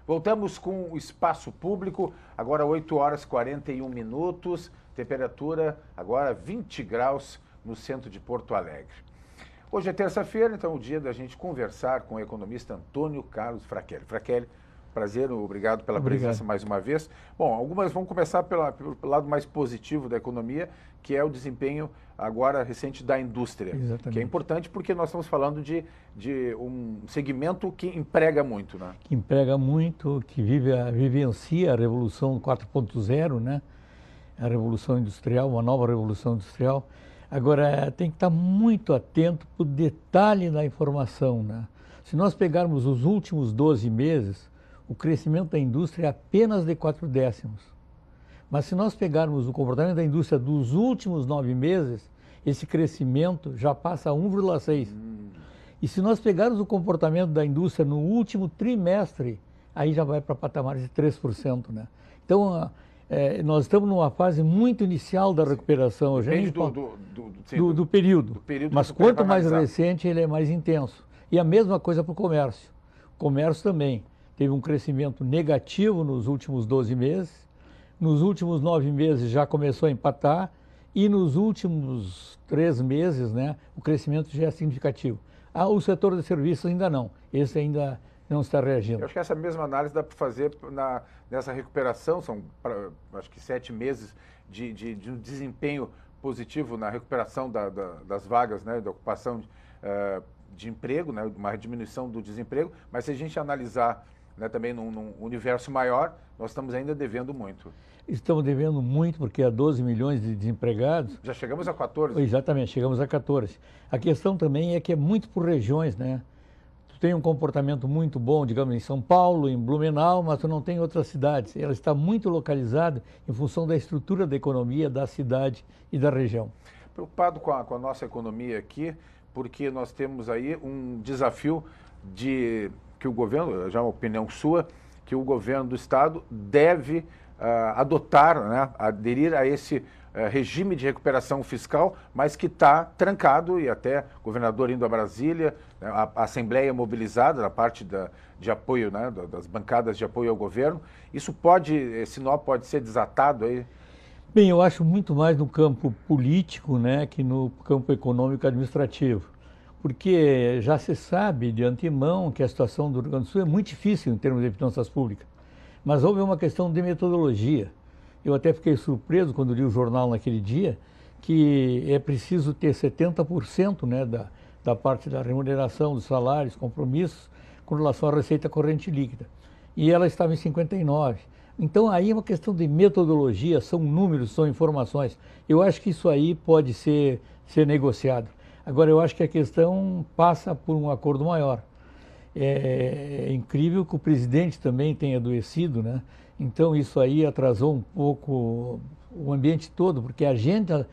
Voltamos com o Espaço Público, agora 8 horas e 41 minutos, temperatura agora 20 graus no centro de Porto Alegre. Hoje é terça-feira, então é o dia da gente conversar com o economista Antônio Carlos Frachelli. Frachelli, prazer, obrigado pela presença mais uma vez. Bom, vamos começar pelo lado mais positivo da economia, que é o desempenho agora recente da indústria. Exatamente. Que é importante porque nós estamos falando de um segmento que emprega muito, né? Que emprega muito, que vivencia a Revolução 4.0, né? A Revolução Industrial, uma nova Revolução Industrial. Agora, tem que estar muito atento para o detalhe da informação, né? Se nós pegarmos os últimos 12 meses, o crescimento da indústria é apenas de 0,4. Mas se nós pegarmos o comportamento da indústria dos últimos 9 meses, esse crescimento já passa a 1,6. E se nós pegarmos o comportamento da indústria no último trimestre, aí já vai para patamares de 3%, né? Então, nós estamos numa fase muito inicial da recuperação. Depende do período. Mas quanto mais recente, ele é mais intenso. E a mesma coisa para o comércio. O comércio também teve um crescimento negativo nos últimos 12 meses. Nos últimos 9 meses já começou a empatar. E nos últimos 3 meses, né, o crescimento já é significativo. O setor de serviços ainda não. Esse ainda não está reagindo. Eu acho que essa mesma análise dá para fazer nessa recuperação. São, acho que 7 meses de um desempenho positivo na recuperação das vagas, né, da ocupação de emprego, né, uma diminuição do desemprego. Mas se a gente analisar, né, também num universo maior, nós estamos ainda devendo muito. Estamos devendo muito porque há 12 milhões de desempregados. Já chegamos a 14. Exatamente, chegamos a 14. A questão também é que é muito por regiões, né? Tu tem um comportamento muito bom, digamos, em São Paulo, em Blumenau, mas tu não tem outras cidades. Ela está muito localizada em função da estrutura da economia da cidade e da região. Preocupado com a nossa economia aqui, porque nós temos aí um desafio que o governo, já é uma opinião sua, que o governo do estado deve adotar, né, aderir a esse regime de recuperação fiscal, mas que está trancado, e até o governador indo a Brasília, né, a Assembleia mobilizada na parte de apoio, né, das bancadas de apoio ao governo. Esse nó pode ser desatado aí? Bem, eu acho muito mais no campo político, né, que no campo econômico e administrativo. Porque já se sabe de antemão que a situação do Rio Grande do Sul é muito difícil em termos de finanças públicas. Mas houve uma questão de metodologia. Eu até fiquei surpreso quando li o jornal naquele dia, que é preciso ter 70%, né, da parte da remuneração, dos salários, compromissos, com relação à receita corrente líquida. E ela estava em 59%. Então aí é uma questão de metodologia, são números, são informações. Eu acho que isso aí pode ser negociado. Agora, eu acho que a questão passa por um acordo maior. É incrível que o presidente também tenha adoecido, né? Então isso aí atrasou um pouco o ambiente todo, porque a agenda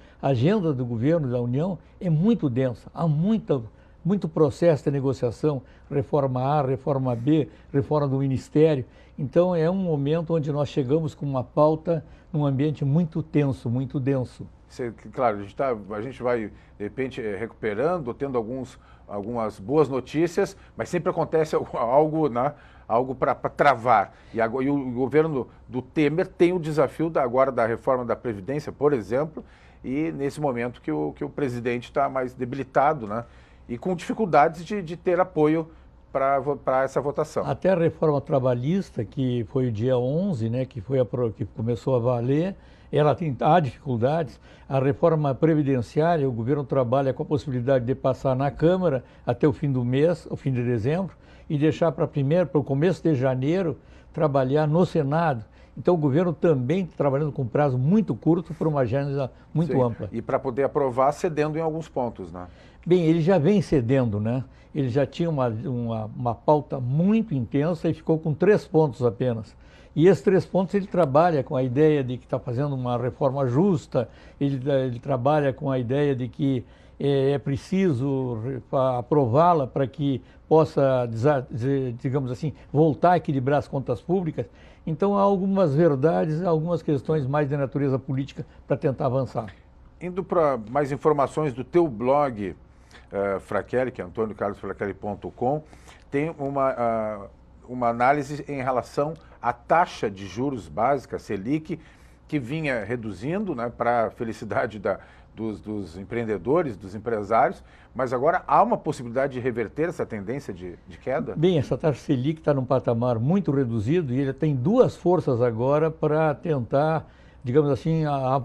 do governo da União é muito densa, há muito processo de negociação, reforma A, reforma B, reforma do Ministério. Então é um momento onde nós chegamos com uma pauta num ambiente muito tenso, muito denso. Claro, a gente vai, de repente, recuperando, tendo algumas boas notícias, mas sempre acontece algo, né, algo para travar. E o governo do Temer tem o desafio agora da reforma da Previdência, por exemplo, e nesse momento que o presidente está mais debilitado, né, e com dificuldades de ter apoio para essa votação. Até a reforma trabalhista, que foi o dia 11, né, que começou a valer, há dificuldades. A reforma previdenciária, o governo trabalha com a possibilidade de passar na Câmara até o fim do mês, o fim de dezembro, e deixar para o começo de janeiro, trabalhar no Senado. Então o governo também está trabalhando com prazo muito curto para uma agenda muito ampla. E para poder aprovar, cedendo em alguns pontos, né? Bem, ele já vem cedendo, né? Ele já tinha uma pauta muito intensa e ficou com 3 pontos apenas. E esses 3 pontos ele trabalha com a ideia de que está fazendo uma reforma justa, ele trabalha com a ideia de que é preciso aprová-la para que possa, digamos assim, voltar a equilibrar as contas públicas. Então há algumas verdades, algumas questões mais de natureza política para tentar avançar. Indo para mais informações do teu blog, Frachelli, que é antôniocarlosfrachelli.com, tem uma análise em relação à taxa de juros básica, Selic, que vinha reduzindo, né, para a felicidade dos empreendedores, dos empresários, mas agora há uma possibilidade de reverter essa tendência de queda? Bem, essa taxa Selic está num patamar muito reduzido e ele tem duas forças agora para tentar, digamos assim,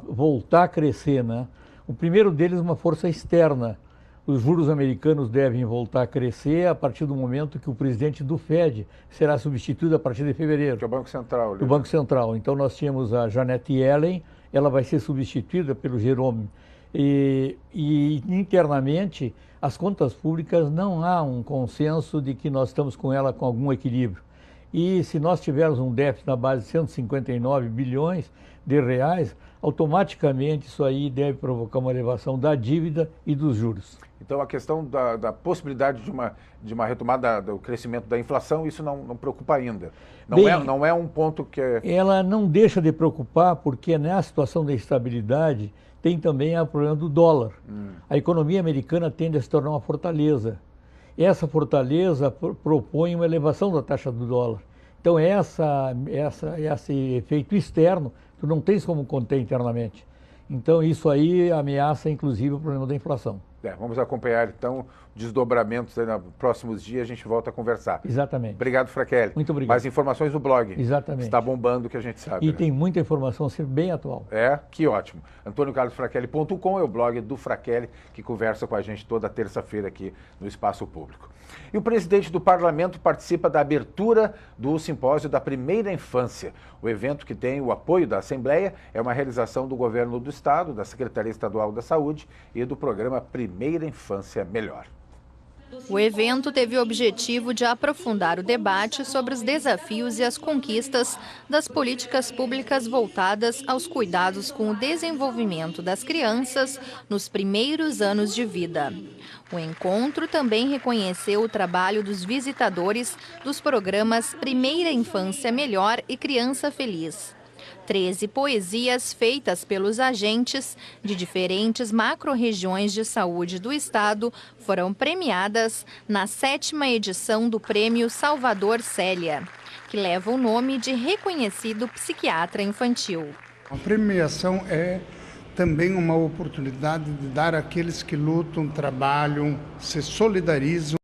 voltar a crescer, né? O primeiro deles é uma força externa. Os juros americanos devem voltar a crescer a partir do momento que o presidente do Fed será substituído a partir de fevereiro. Que é o Banco Central. Do Banco Central. Então nós tínhamos a Janet Yellen, ela vai ser substituída pelo Jerome. E internamente, as contas públicas não há um consenso de que nós estamos com ela com algum equilíbrio. E se nós tivermos um déficit na base de 159 bilhões de reais, automaticamente isso aí deve provocar uma elevação da dívida e dos juros. Então a questão da possibilidade de uma retomada do crescimento da inflação, isso não preocupa ainda. Não é um ponto que... Ela não deixa de preocupar porque na situação da instabilidade tem também o problema do dólar. A economia americana tende a se tornar uma fortaleza. Essa fortaleza propõe uma elevação da taxa do dólar. Então esse efeito externo, tu não tens como conter internamente. Então isso aí ameaça inclusive o problema da inflação. Vamos acompanhar então desdobramentos aí nos próximos dias, a gente volta a conversar. Exatamente. Obrigado, Frachelli. Muito obrigado. Mais informações no blog. Exatamente. Está bombando, que a gente sabe. E né? tem muita informação sempre bem atual. Que ótimo. AntônioCarlosFrachelli.com é o blog do Frachelli, que conversa com a gente toda terça-feira aqui no Espaço Público. E o presidente do Parlamento participa da abertura do simpósio da primeira infância. O evento, que tem o apoio da Assembleia, é uma realização do Governo do Estado, da Secretaria Estadual da Saúde e do programa Primeira Infância Melhor. O evento teve o objetivo de aprofundar o debate sobre os desafios e as conquistas das políticas públicas voltadas aos cuidados com o desenvolvimento das crianças nos primeiros anos de vida. O encontro também reconheceu o trabalho dos visitadores dos programas Primeira Infância Melhor e Criança Feliz. 13 poesias feitas pelos agentes de diferentes macro-regiões de saúde do estado foram premiadas na 7ª edição do Prêmio Salvador Célia, que leva o nome de reconhecido psiquiatra infantil. A premiação é também uma oportunidade de dar àqueles que lutam, trabalham, se solidarizam